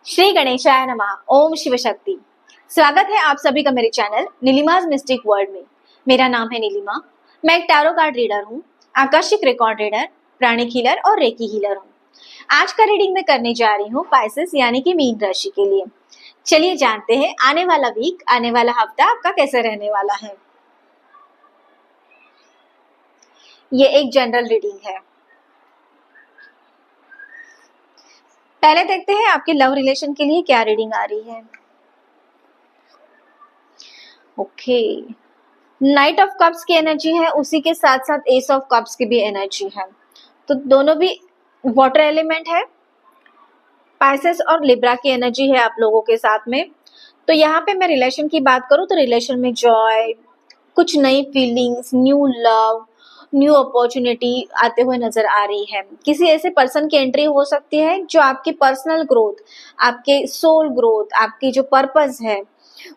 श्री गणेशाय नमः। ओम शिव शक्ति। स्वागत है आप सभी का मेरे चैनल नीलिमाज मिस्टिक वर्ल्ड में। मेरा नाम है नीलिमा। मैं एक टैरो कार्ड रीडर हूँ, आकर्षिक रिकॉर्ड रीडर, प्राणिक हीलर और रेकी हीलर हूँ। आज का रीडिंग मैं करने जा रही हूँ पाइसेस यानी कि मीन राशि के लिए। चलिए जानते हैं आने वाला वीक, आने वाला हफ्ता आपका कैसे रहने वाला है। ये एक जनरल रीडिंग है। पहले देखते हैं आपके लव रिलेशन के लिए क्या रीडिंग आ रही है। ओके, नाइट ऑफ कप्स की एनर्जी है, उसी के साथ साथ एस ऑफ कप्स की भी एनर्जी है। तो दोनों भी वाटर एलिमेंट है। पाइसेस और लिब्रा की एनर्जी है आप लोगों के साथ में। तो यहाँ पे मैं रिलेशन की बात करूँ तो रिलेशन में जॉय, कुछ नई feelings, new love, new opportunity आते हुए नजर आ रही है। किसी ऐसे पर्सन की एंट्री हो सकती है जो आपकी पर्सनल ग्रोथ, आपके सोल ग्रोथ, आपकी जो पर्पस है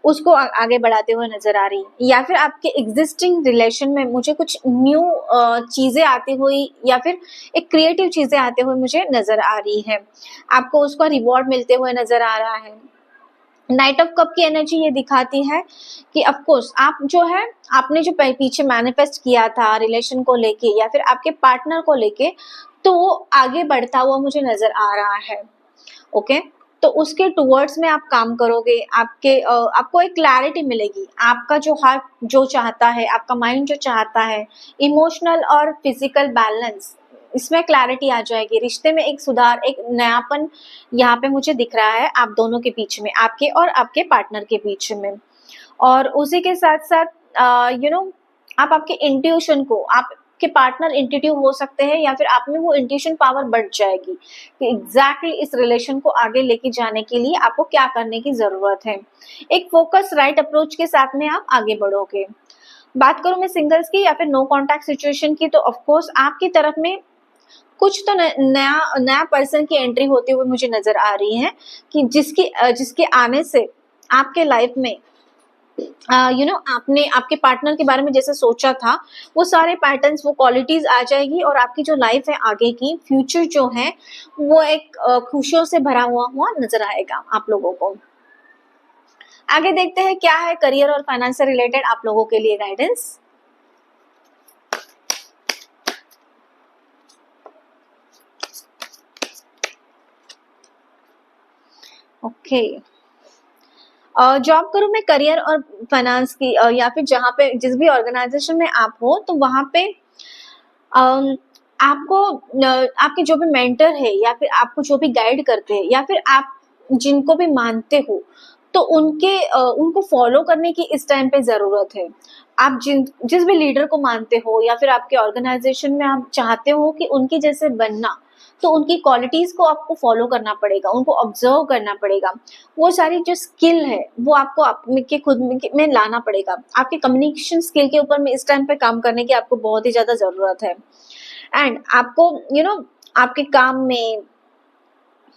उसको आगे बढ़ाते हुए नजर आ रही है। या फिर आपके एग्जिस्टिंग रिलेशन में मुझे कुछ न्यू चीजें आती हुई या फिर एक क्रिएटिव चीजें आते हुए मुझे नजर आ रही है। आपको उसका रिवॉर्ड मिलते हुए नजर आ रहा है। नाइट ऑफ कप की एनर्जी ये दिखाती है कि ऑफ कोर्स आप जो है, आपने जो पीछे मैनिफेस्ट किया था रिलेशन को लेके या फिर आपके पार्टनर को लेके, तो वो आगे बढ़ता हुआ मुझे नजर आ रहा है। ओके, तो उसके टुवर्ड्स में आप काम करोगे। आपको एक क्लैरिटी मिलेगी। आपका जो हार्ट जो चाहता है, आपका माइंड जो चाहता है, इमोशनल और फिजिकल बैलेंस, इसमें क्लैरिटी आ जाएगी। रिश्ते में एक सुधार, एक नयापन यहाँ पे मुझे दिख रहा है आप दोनों के बीच में, आपके और आपके पार्टनर के बीच में। और उसी के साथ साथ आप आपके इंट्यूशन को, आपके पार्टनर इंट्यूटिव हो सकते हैं या फिर आप में वो इंट्यूशन पावर बढ़ जाएगी कि एग्जैक्टली इस रिलेशन को आगे लेके जाने के लिए आपको क्या करने की जरूरत है। एक फोकस राइट अप्रोच के साथ में आप आगे बढ़ोगे। बात करूं मैं सिंगल्स की या फिर नो कॉन्टैक्ट सिचुएशन की, तो ऑफकोर्स आपकी तरफ में कुछ तो नया नया पर्सन की एंट्री होते हुए मुझे नजर आ रही है कि जिसके आने से आपके लाइफ में आपने आपके पार्टनर के बारे में जैसे सोचा था वो सारे पैटर्न्स, वो क्वालिटीज आ जाएगी और आपकी जो लाइफ है आगे की फ्यूचर जो है वो एक खुशियों से भरा हुआ नजर आएगा आप लोगों को। आगे देखते हैं क्या है करियर और फाइनेंस से रिलेटेड आप लोगों के लिए गाइडेंस। ओके, जॉब करूं मैं करियर और फाइनेंस की, या फिर जहाँ पे जिस भी ऑर्गेनाइजेशन में आप हो तो वहां पे आपको आपके जो भी मेंटर है या फिर आपको जो भी गाइड करते हैं या फिर आप जिनको भी मानते हो तो उनको फॉलो करने की इस टाइम पे जरूरत है। आप जिस भी लीडर को मानते हो या फिर आपके ऑर्गेनाइजेशन में आप चाहते हो कि उनके जैसे बनना, तो उनकी क्वालिटीज को आपको फॉलो करना पड़ेगा, उनको ऑब्जर्व करना पड़ेगा। वो सारी जो स्किल है वो आपको आपके खुद में लाना पड़ेगा। आपके कम्युनिकेशन स्किल के ऊपर में इस टाइम पे काम करने की आपको बहुत ही ज्यादा जरूरत है। एंड आपको आपके काम में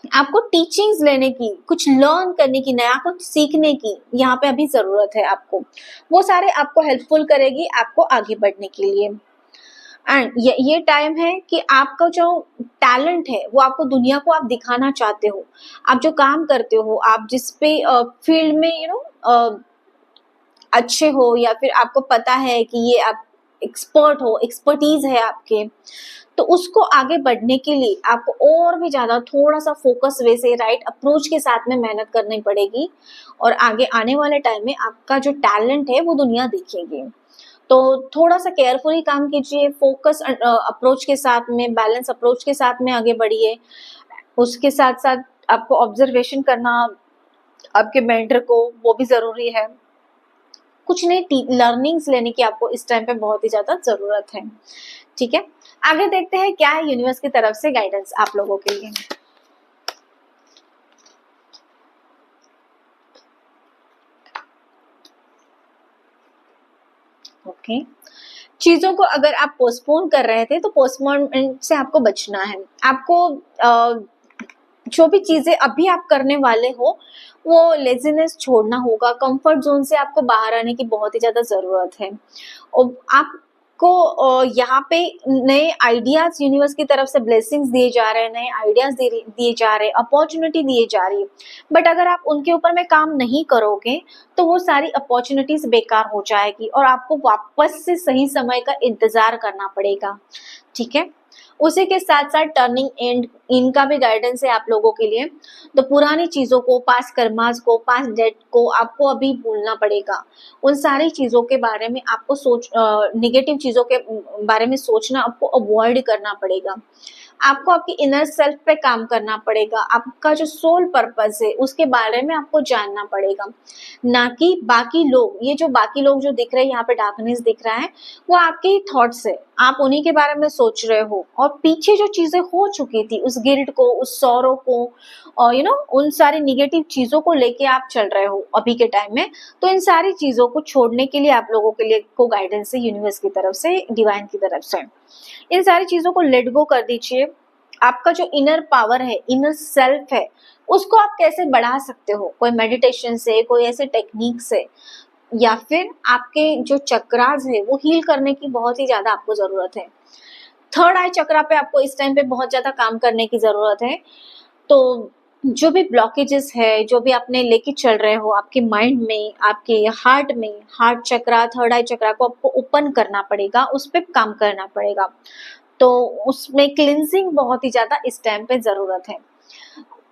आपको टीचिंग्स लेने की, कुछ लर्न करने की, नया कुछ सीखने की यहाँ पे अभी जरूरत है आपको। वो सारे आपको हेल्पफुल करेगी आपको आगे बढ़ने के लिए। एंड ये टाइम है कि आपका जो टैलेंट है वो आपको दुनिया को आप दिखाना चाहते हो। आप जो काम करते हो, आप जिस पे फील्ड में अच्छे हो या फिर आपको पता है कि ये आप एक्सपर्ट हो, एक्सपर्टीज है आपके, तो उसको आगे बढ़ने के लिए आपको और भी ज्यादा थोड़ा सा फोकस वे से राइट अप्रोच के साथ में मेहनत करनी पड़ेगी। और आगे आने वाले टाइम में आपका जो टैलेंट है वो दुनिया देखेगी। तो थोड़ा सा केयरफुली काम कीजिए, फोकस अप्रोच के साथ में, बैलेंस अप्रोच के साथ में आगे बढ़िए। उसके साथ साथ आपको ऑब्जर्वेशन करना आपके मेंटर को वो भी जरूरी है। कुछ नई लर्निंग्स लेने की आपको इस टाइम पे बहुत ही ज्यादा जरूरत है। ठीक है, आगे देखते हैं क्या है यूनिवर्स की तरफ से गाइडेंस आप लोगों के लिए। ओके, चीजों को अगर आप पोस्टपोन कर रहे थे तो पोस्टपोनमेंट से आपको बचना है। आपको जो भी चीजें अभी आप करने वाले हो वो लेजीनेस छोड़ना होगा। कंफर्ट जोन से आपको बाहर आने की बहुत ही ज्यादा जरूरत है। और आप आपको यहाँ पे नए आइडियाज यूनिवर्स की तरफ से ब्लेसिंग्स दिए जा रहे हैं, नए आइडियाज दिए जा रहे हैं, अपॉर्चुनिटी दिए जा रही है, बट अगर आप उनके ऊपर में काम नहीं करोगे तो वो सारी अपॉर्चुनिटीज बेकार हो जाएगी और आपको वापस से सही समय का इंतजार करना पड़ेगा। ठीक है, उसी के साथ साथ टर्निंग एंड इनका भी गाइडेंस है आप लोगों के लिए। तो पुरानी चीजों को, पास्ट कर्मास को, पास्ट डेट को आपको अभी भूलना पड़ेगा। उन सारी चीजों के बारे में आपको निगेटिव चीजों के बारे में सोचना आपको अवॉइड करना पड़ेगा। आपको आपकी इनर सेल्फ पे काम करना पड़ेगा। आपका जो सोल पर्पस है उसके बारे में आपको जानना पड़ेगा, ना कि बाकी लोग। ये जो बाकी लोग जो दिख रहे हैं, यहाँ पे डार्कनेस दिख रहा है, वो आपके ही थॉट्स है, आप उन्हीं के बारे में सोच रहे हो। और पीछे जो चीजें हो चुकी थी, उस गिल्ट को, उस सौरों को, और उन सारी निगेटिव चीजों को लेके आप चल रहे हो अभी के टाइम में। तो इन सारी चीजों को छोड़ने के लिए आप लोगों के लिए को गाइडेंस है यूनिवर्स की तरफ से, डिवाइन की तरफ से। इन सारी चीजों को लेट गो कर दीजिए। आपका जो इनर पावर है, इनर सेल्फ है, उसको आप कैसे बढ़ा सकते हो? कोई मेडिटेशन से, कोई ऐसे टेक्निक से, या फिर आपके जो चक्रास है वो हील करने की बहुत ही ज्यादा आपको जरूरत है। थर्ड आई चक्रा पे आपको इस टाइम पे बहुत ज्यादा काम करने की जरूरत है। तो जो भी ब्लॉकेजेस है, जो भी आपने लेके चल रहे हो आपके माइंड में, आपके हार्ट में, हार्ट चक्रा, थर्ड आई चक्रा को आपको ओपन करना पड़ेगा, उस पर काम करना पड़ेगा। तो उसमें क्लिनजिंग बहुत ही ज्यादा इस टाइम पे जरूरत है।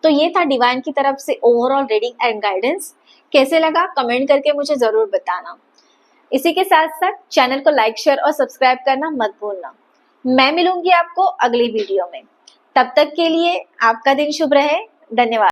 तो ये था डिवाइन की तरफ से ओवरऑल रीडिंग एंड गाइडेंस। कैसे लगा कमेंट करके मुझे जरूर बताना। इसी के साथ साथ चैनल को लाइक, शेयर और सब्सक्राइब करना मत भूलना। मैं मिलूंगी आपको अगली वीडियो में। तब तक के लिए आपका दिन शुभ रहे। धन्यवाद।